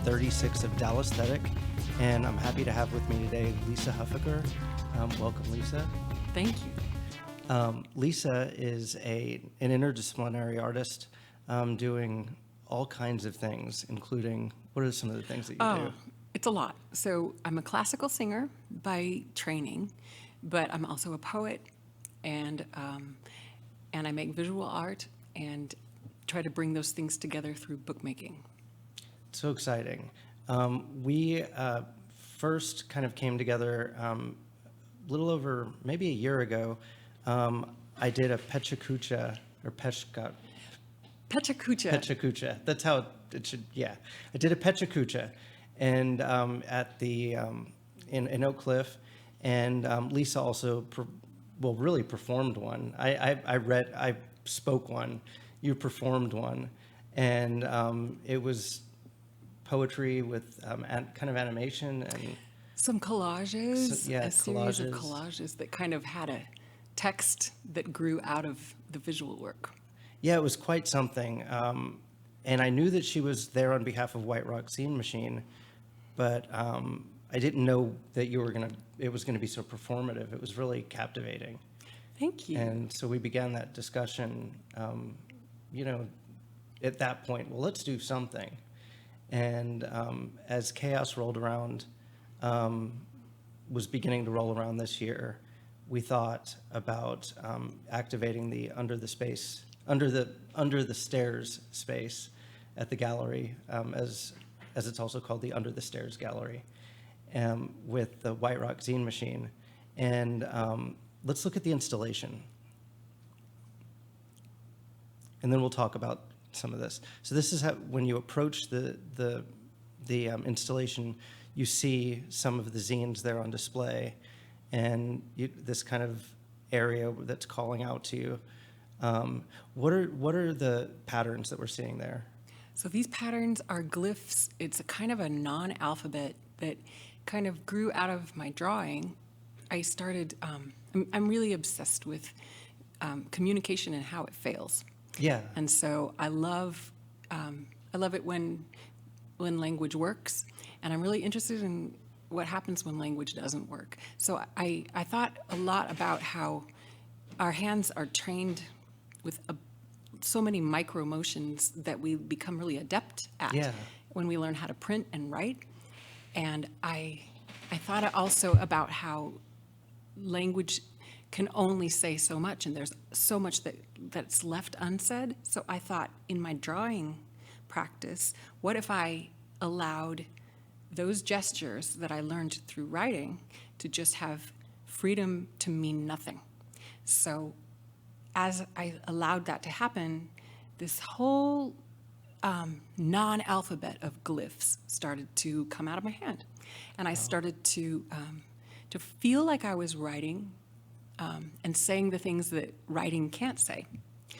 36 of DALLÄSTHETIC, and I'm happy to have with me today Lisa Huffaker. Welcome, Lisa. Thank you. Lisa is an interdisciplinary artist doing all kinds of things, including, what are some of the things that you do? It's a lot. So I'm a classical singer by training, but I'm also a poet, and I make visual art and try to bring those things together through bookmaking. So exciting. We first kind of came together a little over maybe a year ago. I did a Pechakucha, or Pechakucha. Pechakucha. That's how it should, yeah. I did a Pechakucha and at the, in Oak Cliff, and Lisa also, really performed one. I spoke one, you performed one, and it was poetry with kind of animation and some collages, series of collages that kind of had a text that grew out of the visual work. Yeah, it was quite something. And I knew that she was there on behalf of White Rock Scene Machine, but I didn't know that it was gonna be so performative. It was really captivating. Thank you. And so we began that discussion, at that point, well, let's do something. And as chaos rolled around, was beginning to roll around this year, we thought about activating the under the stairs space at the gallery, as it's also called, the Under the Stairs Gallery, with the White Rock Zine Machine. And let's look at the installation, and then we'll talk about some of this. So this is how, when you approach the installation, you see some of the zines there on display, and this kind of area that's calling out to you. What are the patterns that we're seeing there? So these patterns are glyphs. It's a kind of a non-alphabet that kind of grew out of my drawing. I started, I'm really obsessed with communication and how it fails. Yeah. And so I love it when language works, and I'm really interested in what happens when language doesn't work. So I thought a lot about how our hands are trained with so many micro motions that we become really adept at when we learn how to print and write. And I thought also about how language can only say so much, and there's so much that's left unsaid. So I thought, in my drawing practice, what if I allowed those gestures that I learned through writing to just have freedom to mean nothing? So as I allowed that to happen, this whole non-alphabet of glyphs started to come out of my hand. And I started to feel like I was writing and saying the things that writing can't say.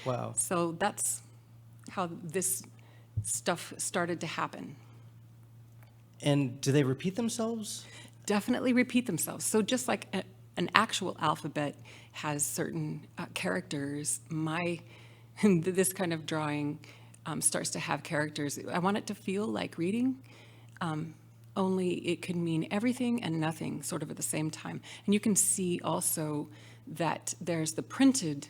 Wow. So that's how this stuff started to happen. And do they repeat themselves? Definitely repeat themselves. So just like an actual alphabet has certain characters, this kind of drawing starts to have characters. I want it to feel like reading, only it can mean everything and nothing sort of at the same time. And you can see also that there's the printed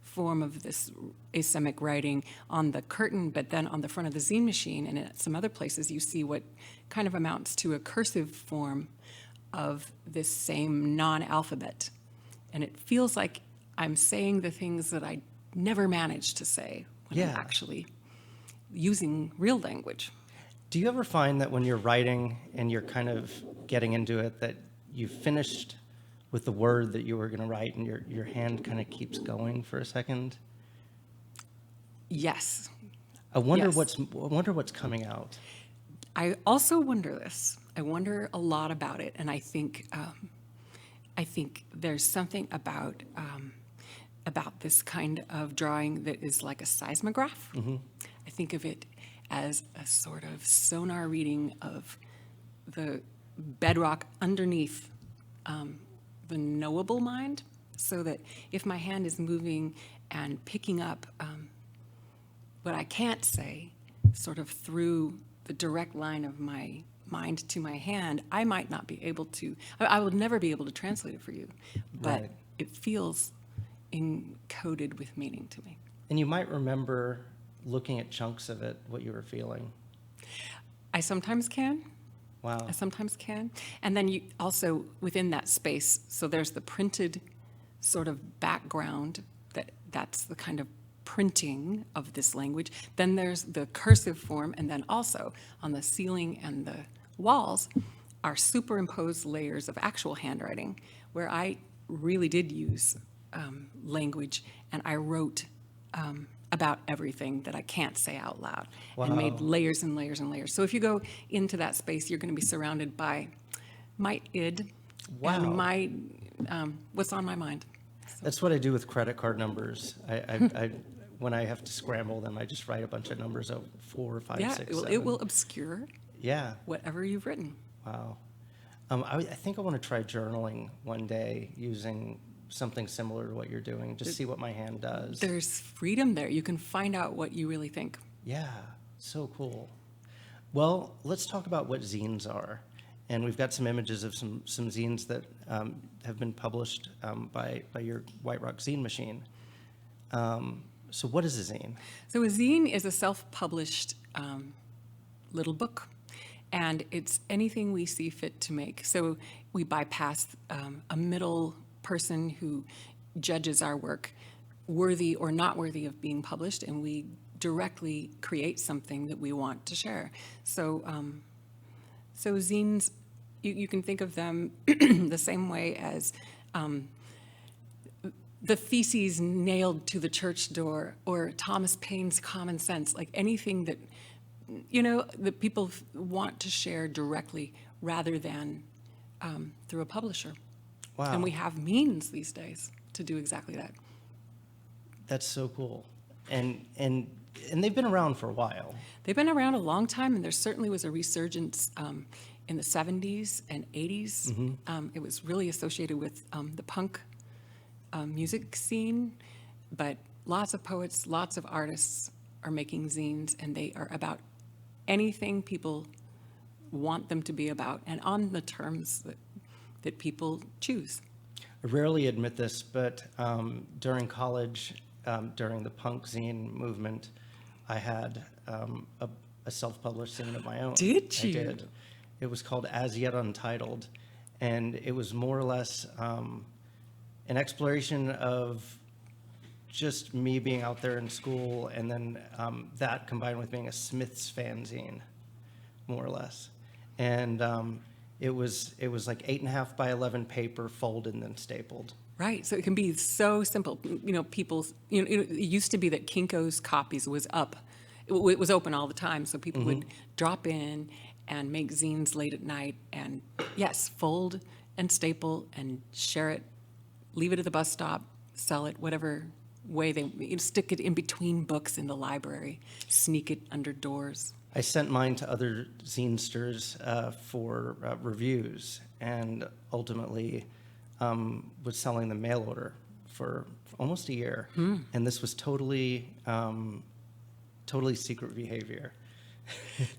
form of this asemic writing on the curtain, but then on the front of the zine machine and at some other places you see what kind of amounts to a cursive form of this same non-alphabet. And it feels like I'm saying the things that I never managed to say when I'm actually using real language. Do you ever find that when you're writing and you're kind of getting into it, that you finished with the word that you were going to write and your hand kind of keeps going for a second? Yes. I wonder what's coming out. I also wonder this. I wonder a lot about it, and I think there's something about this kind of drawing that is like a seismograph. Mm-hmm. I think of it as a sort of sonar reading of the bedrock underneath the knowable mind, so that if my hand is moving and picking up what I can't say, sort of through the direct line of my mind to my hand, I might not be able to, I would never be able to translate it for you, but Right. it feels encoded with meaning to me. And you might remember looking at chunks of it, what you were feeling. I sometimes can. Wow. I sometimes can. And then you also, within that space, so there's the printed sort of background, that's the kind of printing of this language. Then there's the cursive form, and then also on the ceiling and the walls are superimposed layers of actual handwriting, where I really did use language, and I wrote about everything that I can't say out loud, and made Wow. layers and layers and layers. So if you go into that space, you're going to be surrounded by my id Wow. and my what's on my mind. That's what I do with credit card numbers. When I have to scramble them, I just write a bunch of numbers of 4, 5, Yeah, 6, it 7. will obscure Yeah. whatever you've written. Wow. I think I want to try journaling one day using something similar to what you're doing, just see what my hand does. There's freedom there. You can find out what you really think. Yeah, so cool. Well, let's talk about what zines are. And we've got some images of some zines that have been published by your White Rock Zine Machine. So what is a zine? So a zine is a self-published little book, and it's anything we see fit to make. So we bypass a middle person who judges our work worthy or not worthy of being published, and we directly create something that we want to share. So zines, you can think of them the same way as the theses nailed to the church door, or Thomas Paine's Common Sense, like anything that, that people want to share directly rather than through a publisher. Wow. And we have means these days to do exactly that. That's so cool. And they've been around for a while. They've been around a long time, and there certainly was a resurgence in the 70s and 80s. It was really associated with the punk music scene, but lots of poets, lots of artists are making zines, and they are about anything people want them to be about, and on the terms that people choose. I rarely admit this, but during college, during the punk zine movement, I had a self-published zine of my own. Did you? I did. It was called As Yet Untitled, and it was more or less an exploration of just me being out there in school, and then that combined with being a Smiths fanzine, more or less. And it was like 8.5 by 11 paper, folded and then stapled. Right, so it can be so simple. It used to be that Kinko's copies was up. It was open all the time, so people would drop in and make zines late at night, and yes, fold and staple and share it, leave it at the bus stop, sell it, whatever way stick it in between books in the library, sneak it under doors. I sent mine to other zinesters for reviews, and ultimately was selling the mail order for almost a year. And this was totally secret behavior.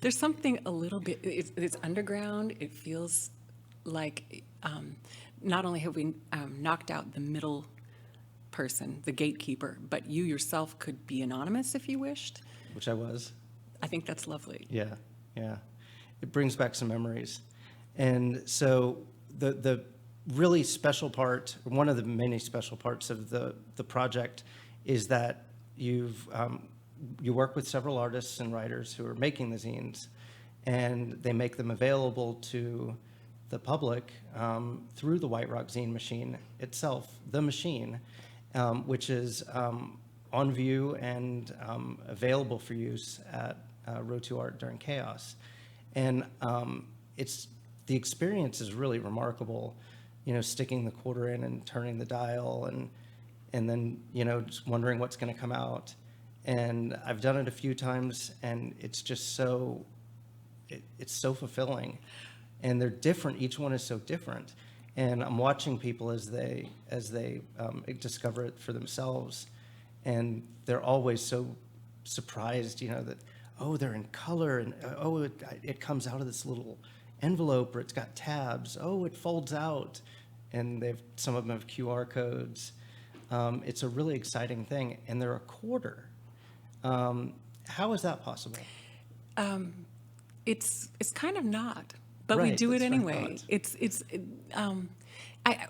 There's something a little bit, it's underground. It feels like not only have we knocked out the middle person, the gatekeeper, but you yourself could be anonymous if you wished. Which I was. I think that's lovely. Yeah. It brings back some memories. And so the really special part, one of the many special parts of the project, is that you work with several artists and writers who are making the zines, and they make them available to the public through the White Rock Zine Machine itself, the machine, which is on view and available for use at Row 2 Art during Chaos. And the experience is really remarkable, sticking the quarter in and turning the dial, and then, just wondering what's going to come out. And I've done it a few times, and it's just it's so fulfilling. And they're different. Each one is so different. And I'm watching people as they discover it for themselves. And they're always so surprised, that, oh, they're in color, and oh, it comes out of this little envelope, or it's got tabs. Oh, it folds out, and some of them have QR codes. It's a really exciting thing, and they're a quarter. How is that possible? It's kind of not, but we Right, do it that's what I anyway. thought.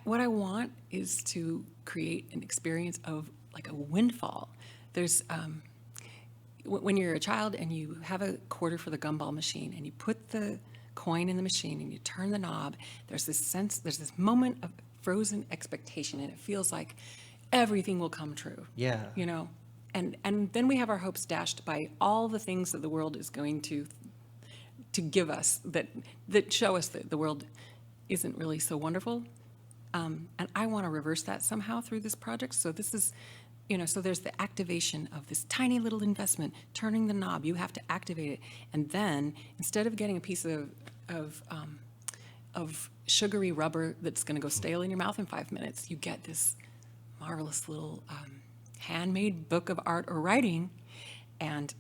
What I want is to create an experience of like a windfall. There's when you're a child and you have a quarter for the gumball machine and you put the coin in the machine and you turn the knob, there's this moment of frozen expectation, and it feels like everything will come true. Yeah. You know, and then we have our hopes dashed by all the things that the world is going to give us that show us that the world isn't really so wonderful. And I want to reverse that somehow through this project. So this is, so there's the activation of this tiny little investment, turning the knob. You have to activate it, and then instead of getting a piece of sugary rubber that's going to go stale in your mouth in 5 minutes, you get this marvelous little handmade book of art or writing, and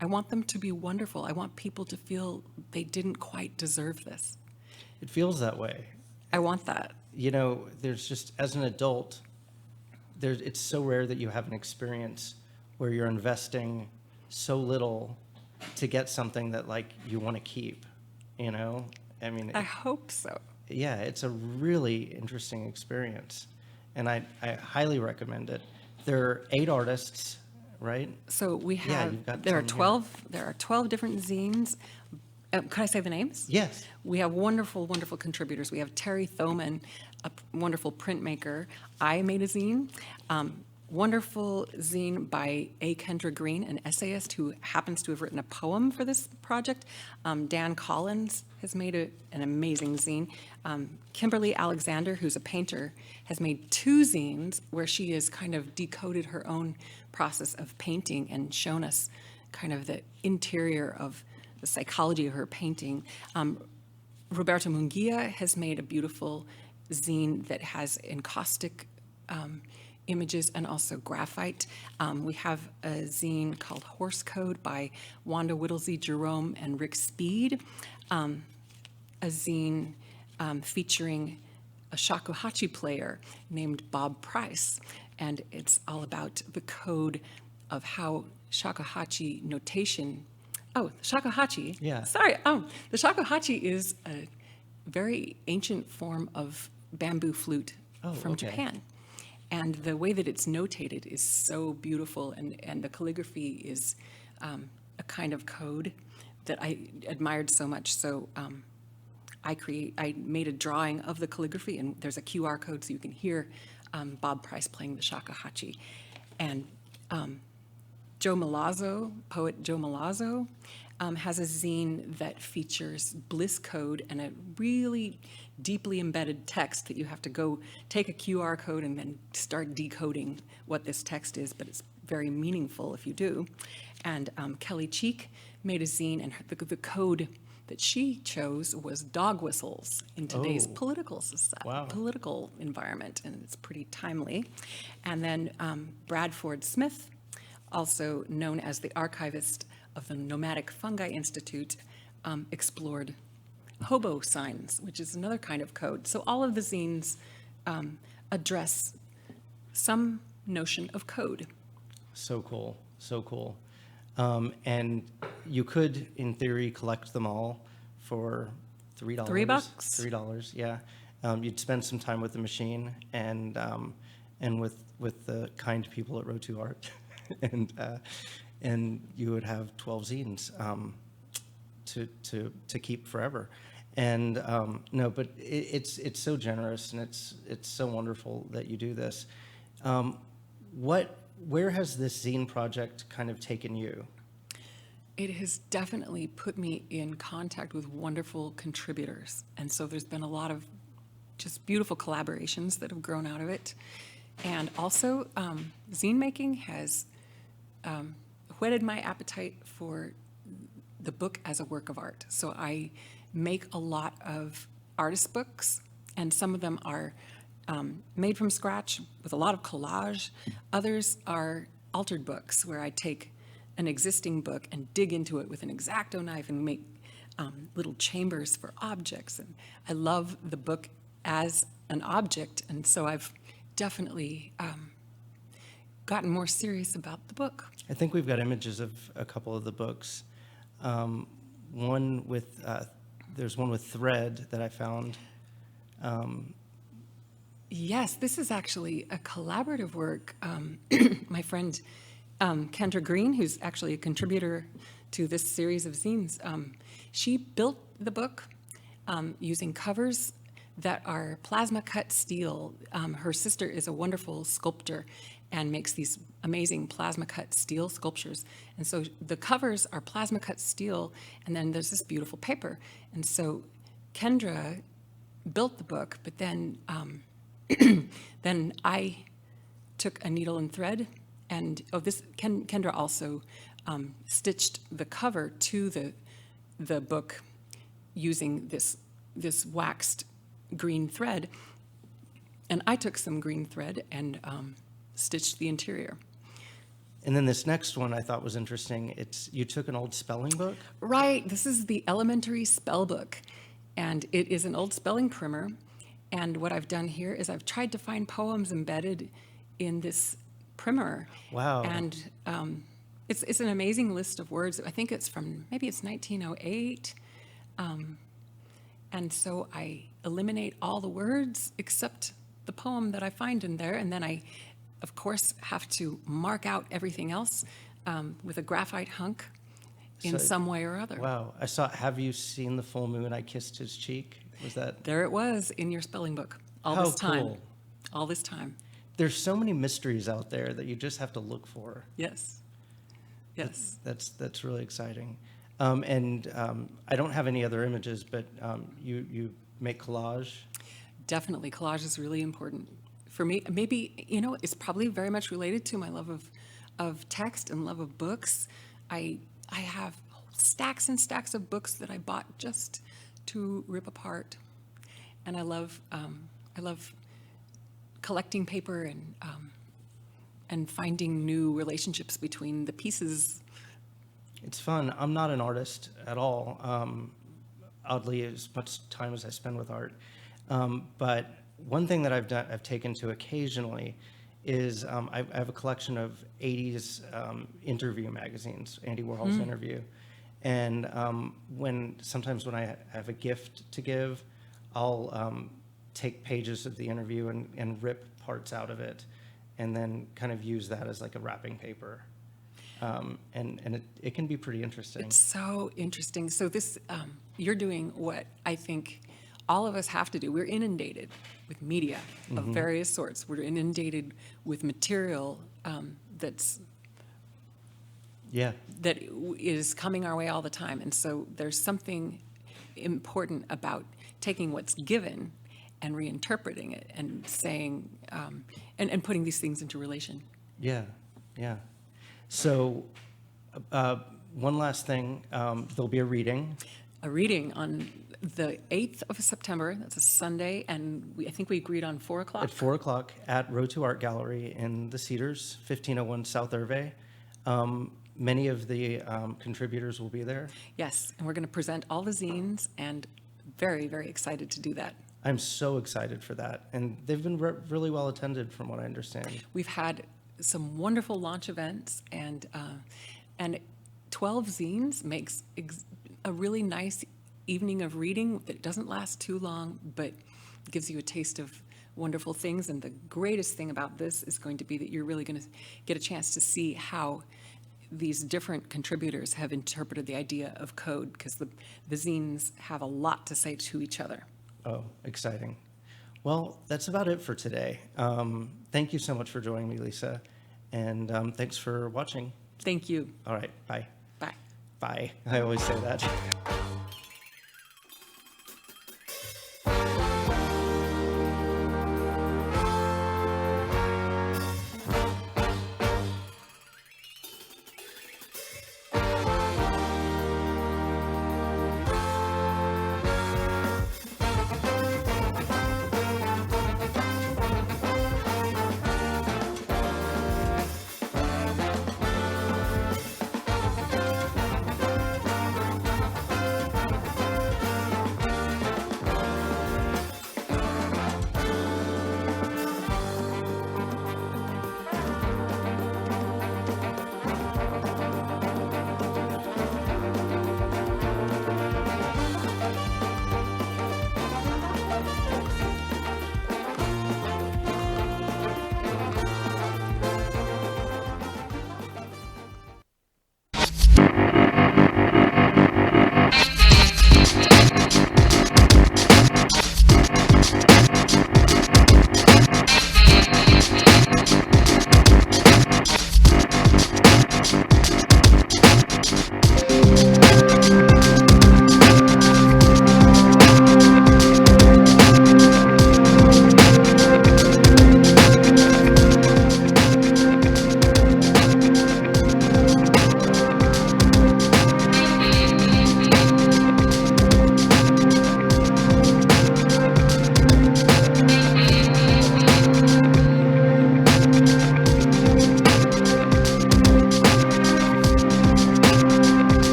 I want them to be wonderful. I want people to feel they didn't quite deserve this. It feels that way. I want that. There's just, as an adult, it's so rare that you have an experience where you're investing so little to get something that like you want to keep, I mean, I hope so. yeah, it's a really interesting experience, and I highly recommend it. There are 8 artists, right? So we have, you've got there are some 12, there are 12 different zines. Could I say the names? Yes. We have wonderful, wonderful contributors. We have Terry Thoman, a wonderful printmaker. I made a zine. Wonderful zine by A. Kendra Green, an essayist who happens to have written a poem for this project. Dan Collins has made an amazing zine. Kimberly Alexander, who's a painter, has made 2 zines where she has kind of decoded her own process of painting and shown us kind of the interior of the psychology of her painting. Roberto Munguia has made a beautiful zine that has encaustic images and also graphite. We have a zine called Horse Code by Wanda Whittlesey Jerome and Rick Speed, a zine featuring a shakuhachi player named Bob Price, and it's all about the code of how shakuhachi notation. Oh, shakuhachi. Yeah. Sorry. The shakuhachi is a very ancient form of bamboo flute from okay. Japan. And the way that it's notated is so beautiful, and the calligraphy is a kind of code that I admired so much. So I made a drawing of the calligraphy, and there's a QR code so you can hear Bob Price playing the shakuhachi. And Joe Malazzo, poet Joe Malazzo, has a zine that features bliss code and a really deeply embedded text that you have to go take a QR code and then start decoding what this text is, but it's very meaningful if you do. And Kelly Cheek made a zine, and the code that she chose was dog whistles in today's political society, Wow. political environment, and it's pretty timely. And then Bradford Smith, also known as the archivist of the Nomadic Fungi Institute, explored hobo signs, which is another kind of code. So all of the zines address some notion of code. So cool, so cool. And you could, in theory, collect them all for $3. $3? $3, yeah. You'd spend some time with the machine and with the kind people at Rotu Art, and you would have 12 zines to keep forever. And no, but it's so generous, and it's so wonderful that you do this. Where has this zine project kind of taken you? It has definitely put me in contact with wonderful contributors. And so there's been a lot of just beautiful collaborations that have grown out of it. And also, zine making has whetted my appetite for the book as a work of art. So I make a lot of artist books, and some of them are made from scratch with a lot of collage. Others are altered books where I take an existing book and dig into it with an X-Acto knife and make little chambers for objects. And I love the book as an object, and so I've definitely gotten more serious about the book. I think we've got images of a couple of the books. One with, there's one with thread that I found. Yes, this is actually a collaborative work. My friend Kendra Green, who's actually a contributor to this series of zines, she built the book using covers that are plasma cut steel. Her sister is a wonderful sculptor and makes these amazing plasma cut steel sculptures. And so the covers are plasma cut steel, and then there's this beautiful paper. And so Kendra built the book, but then then I took a needle and thread, and Kendra also stitched the cover to the book using this waxed green thread, and I took some green thread and stitched the interior. And then this next one I thought was interesting. You took an old spelling book? Right, this is the Elementary Spell Book, and it is an old spelling primer. And what I've done here is I've tried to find poems embedded in this primer. Wow. And it's an amazing list of words. I think it's from, maybe it's 1908. And so I eliminate all the words except the poem that I find in there. And then I, of course, have to mark out everything else with a graphite hunk in some way or other. Wow. Have you seen the full moon I kissed his cheek? Was that? There it was in your spelling book all How this time. cool. All this time. There's so many mysteries out there that you just have to look for. Yes. Yes. That's really exciting. I don't have any other images, but you make collage. Definitely, collage is really important for me. Maybe, it's probably very much related to my love of text and love of books. I have stacks and stacks of books that I bought just to rip apart, and I love collecting paper and finding new relationships between the pieces. It's fun. I'm not an artist at all, oddly, as much time as I spend with art. But one thing that I've taken to occasionally is I have a collection of 80s interview magazines, Andy Warhol's Interview. And sometimes when I have a gift to give, I'll take pages of the interview and rip parts out of it, and then kind of use that as like a wrapping paper. And it can be pretty interesting. It's so interesting. So this, you're doing what I think all of us have to do. We're inundated with media of various sorts. We're inundated with material that is coming our way all the time. And so there's something important about taking what's given and reinterpreting it and saying, and putting these things into relation. Yeah, yeah. So one last thing, there'll be a reading. A reading on the 8th of September, that's a Sunday, and I think we agreed on 4 o'clock? At 4 o'clock at Road to Art Gallery in the Cedars, 1501 South Irvay. Many of the contributors will be there. Yes, and we're going to present all the zines, and very, very excited to do that. I'm so excited for that, and they've been really well attended from what I understand. We've had some wonderful launch events, and 12 zines makes a really nice evening of reading that doesn't last too long, but gives you a taste of wonderful things. And the greatest thing about this is going to be that you're really going to get a chance to see how these different contributors have interpreted the idea of code, because the zines have a lot to say to each other. Oh, exciting. Well, that's about it for today. Thank you so much for joining me, Lisa, and thanks for watching. Thank you. All right, bye. Bye. Bye. I always say that.